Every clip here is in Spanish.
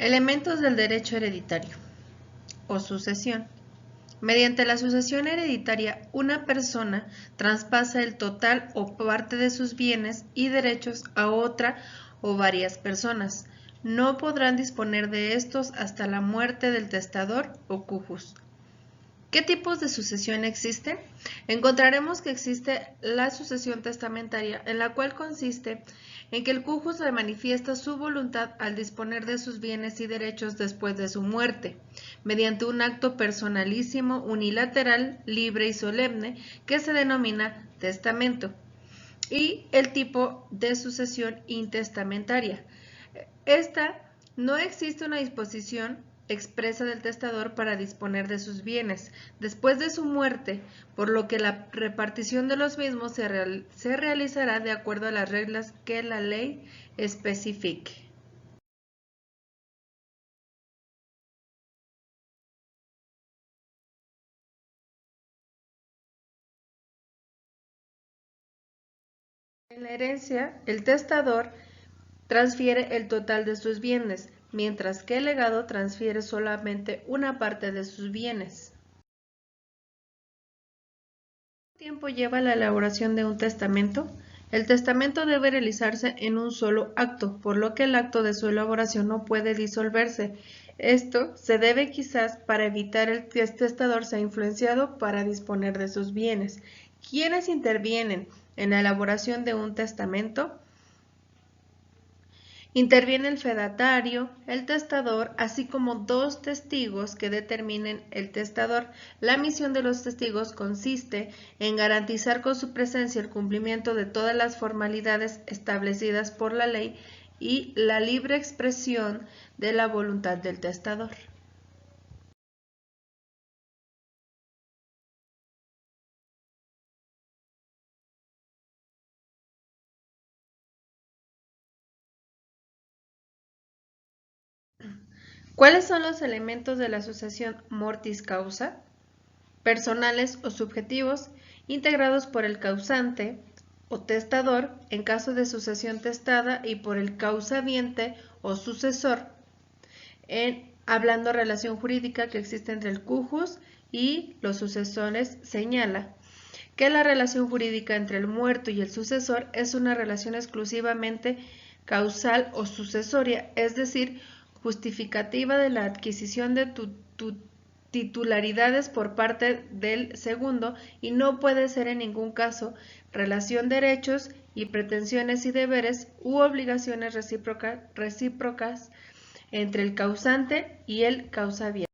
Elementos del derecho hereditario o sucesión. Mediante la sucesión hereditaria, una persona traspasa el total o parte de sus bienes y derechos a otra o varias personas. No podrán disponer de estos hasta la muerte del testador o cujus. ¿Qué tipos de sucesión existen? Encontraremos que existe la sucesión testamentaria, en la cual consiste en que el cujus le manifiesta su voluntad al disponer de sus bienes y derechos después de su muerte, mediante un acto personalísimo, unilateral, libre y solemne, que se denomina testamento. Y el tipo de sucesión intestamentaria. Esta no existe una disposición expresa del testador para disponer de sus bienes después de su muerte, por lo que la repartición de los mismos se realizará de acuerdo a las reglas que la ley especifique. En la herencia, el testador transfiere el total de sus bienes, mientras que el legado transfiere solamente una parte de sus bienes. ¿Cuánto tiempo lleva la elaboración de un testamento? El testamento debe realizarse en un solo acto, por lo que el acto de su elaboración no puede disolverse. Esto se debe quizás para evitar que el testador sea influenciado para disponer de sus bienes. ¿Quiénes intervienen en la elaboración de un testamento? Interviene el fedatario, el testador, así como dos testigos que determinen el testador. La misión de los testigos consiste en garantizar con su presencia el cumplimiento de todas las formalidades establecidas por la ley y la libre expresión de la voluntad del testador. ¿Cuáles son los elementos de la sucesión mortis causa? Personales o subjetivos, integrados por el causante o testador en caso de sucesión testada y por el causaviente o sucesor, hablando relación jurídica que existe entre el cujus y los sucesores, señala que la relación jurídica entre el muerto y el sucesor es una relación exclusivamente causal o sucesoria, es decir, justificativa de la adquisición de titularidades por parte del segundo y no puede ser en ningún caso relación de derechos y pretensiones y deberes u obligaciones recíprocas entre el causante y el causaviente.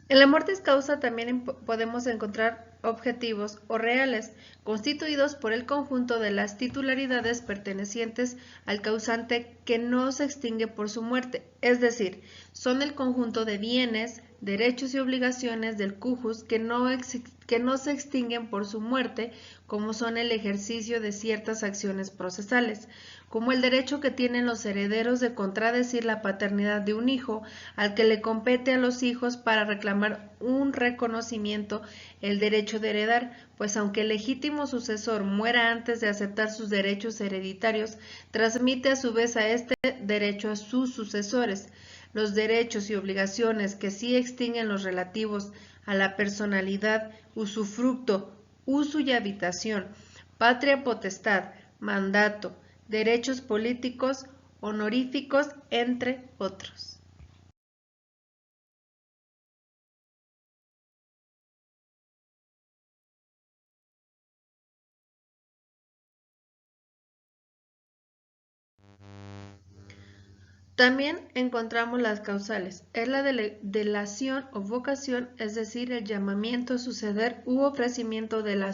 En la mortis causa también podemos encontrar objetivos o reales, constituidos por el conjunto de las titularidades pertenecientes al causante que no se extingue por su muerte, es decir, son el conjunto de bienes, derechos y obligaciones del cujus que no se extinguen por su muerte, como son el ejercicio de ciertas acciones procesales, como el derecho que tienen los herederos de contradecir la paternidad de un hijo, al que le compete a los hijos para reclamar un reconocimiento, el derecho de heredar, pues aunque el legítimo sucesor muera antes de aceptar sus derechos hereditarios, transmite a su vez a este derecho a sus sucesores. Los derechos y obligaciones que sí extinguen los relativos a la personalidad, usufructo, uso y habitación, patria potestad, mandato, derechos políticos, honoríficos, entre otros. También encontramos las causales, es la delación o vocación, es decir, el llamamiento, suceder u ofrecimiento de la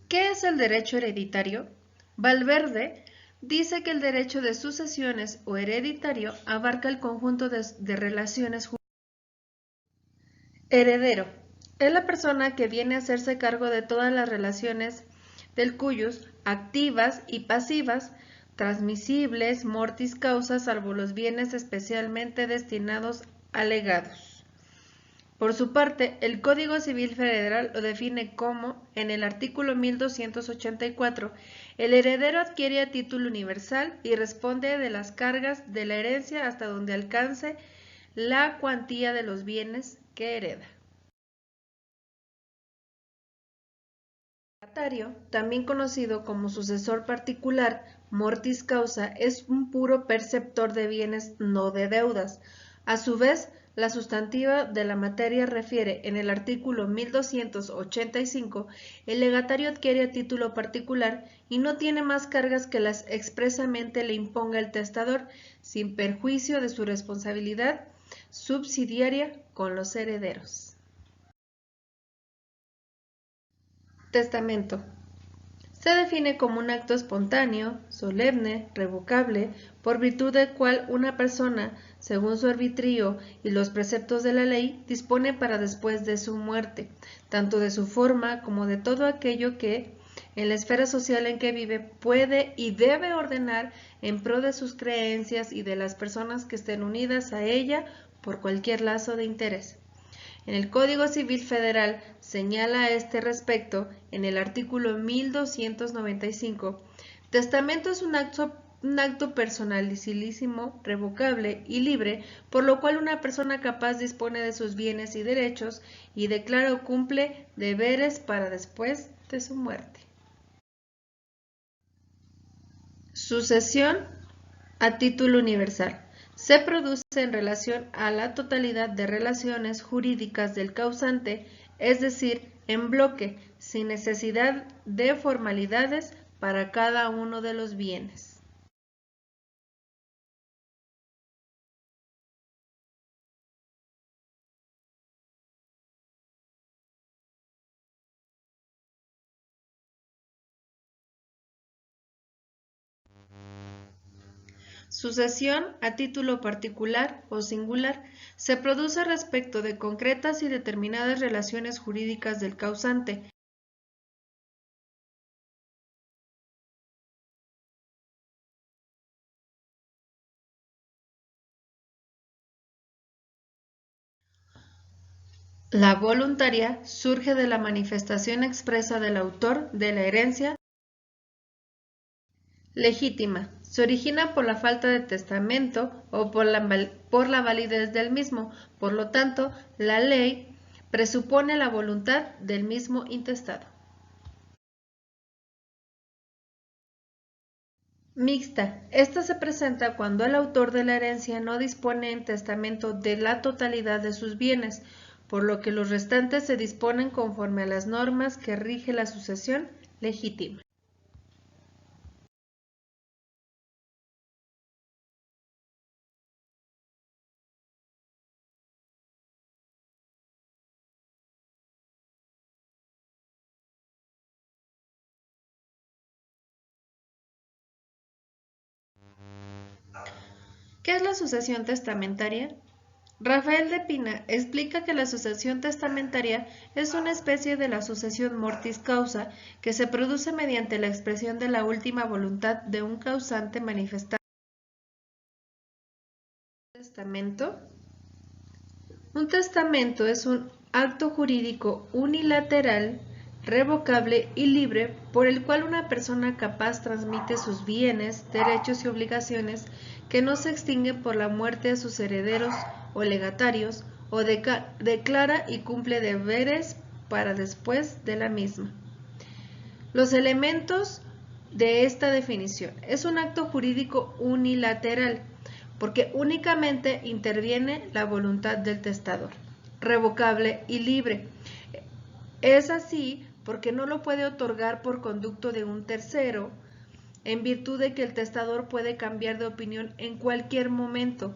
¿Qué es el derecho hereditario? Valverde dice que el derecho de sucesiones o hereditario abarca el conjunto de relaciones jurídicas. Heredero es la persona que viene a hacerse cargo de todas las relaciones del cuyos, activas y pasivas, transmisibles mortis causa, salvo los bienes especialmente destinados a legados. Por su parte, el Código Civil Federal lo define como, en el artículo 1284, el heredero adquiere a título universal y responde de las cargas de la herencia hasta donde alcance la cuantía de los bienes que hereda. El legatario, también conocido como sucesor particular, mortis causa, es un puro perceptor de bienes, no de deudas. A su vez, la sustantiva de la materia refiere en el artículo 1285, el legatario adquiere a título particular y no tiene más cargas que las expresamente le imponga el testador, sin perjuicio de su responsabilidad subsidiaria con los herederos. Testamento. Se define como un acto espontáneo, solemne, revocable, por virtud del cual una persona, según su arbitrio y los preceptos de la ley, dispone para después de su muerte, tanto de su forma como de todo aquello que, en la esfera social en que vive, puede y debe ordenar en pro de sus creencias y de las personas que estén unidas a ella por cualquier lazo de interés. En el Código Civil Federal señala a este respecto, en el artículo 1295, testamento es un acto personalísimo, revocable y libre, por lo cual una persona capaz dispone de sus bienes y derechos y declara o cumple deberes para después de su muerte. Sucesión a título universal. Se produce en relación a la totalidad de relaciones jurídicas del causante, es decir, en bloque, sin necesidad de formalidades para cada uno de los bienes. Sucesión a título particular o singular se produce respecto de concretas y determinadas relaciones jurídicas del causante. La voluntaria surge de la manifestación expresa del autor de la herencia. Legítima. Se origina por la falta de testamento o por la validez del mismo. Por lo tanto, la ley presupone la voluntad del mismo intestado. Mixta. Esta se presenta cuando el autor de la herencia no dispone en testamento de la totalidad de sus bienes, por lo que los restantes se disponen conforme a las normas que rige la sucesión legítima. ¿Qué es la sucesión testamentaria? Rafael de Pina explica que la sucesión testamentaria es una especie de la sucesión mortis causa que se produce mediante la expresión de la última voluntad de un causante manifestado. ¿Testamento? Un testamento es un acto jurídico unilateral, revocable y libre por el cual una persona capaz transmite sus bienes, derechos y obligaciones que no se extinguen por la muerte de sus herederos o legatarios o declara y cumple deberes para después de la misma. Los elementos de esta definición. Es un acto jurídico unilateral porque únicamente interviene la voluntad del testador, revocable y libre. Es así porque no lo puede otorgar por conducto de un tercero, en virtud de que el testador puede cambiar de opinión en cualquier momento.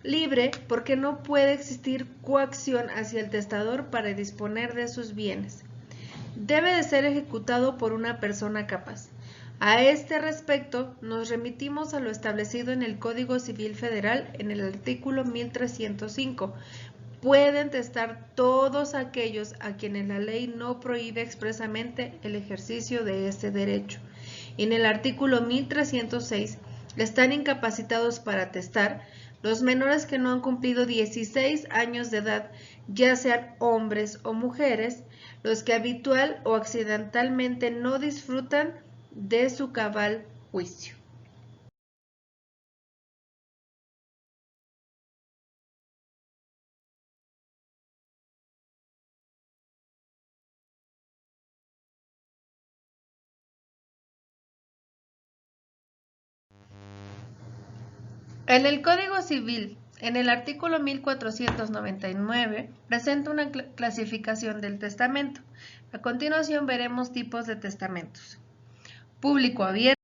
Libre porque no puede existir coacción hacia el testador para disponer de sus bienes. Debe de ser ejecutado por una persona capaz. A este respecto, nos remitimos a lo establecido en el Código Civil Federal en el artículo 1305, pueden testar todos aquellos a quienes la ley no prohíbe expresamente el ejercicio de este derecho. Y en el artículo 1306 están incapacitados para testar los menores que no han cumplido 16 años de edad, ya sean hombres o mujeres, los que habitual o accidentalmente no disfrutan de su cabal juicio. En el Código Civil, en el artículo 1499, presenta una clasificación del testamento. A continuación veremos tipos de testamentos. Público abierto.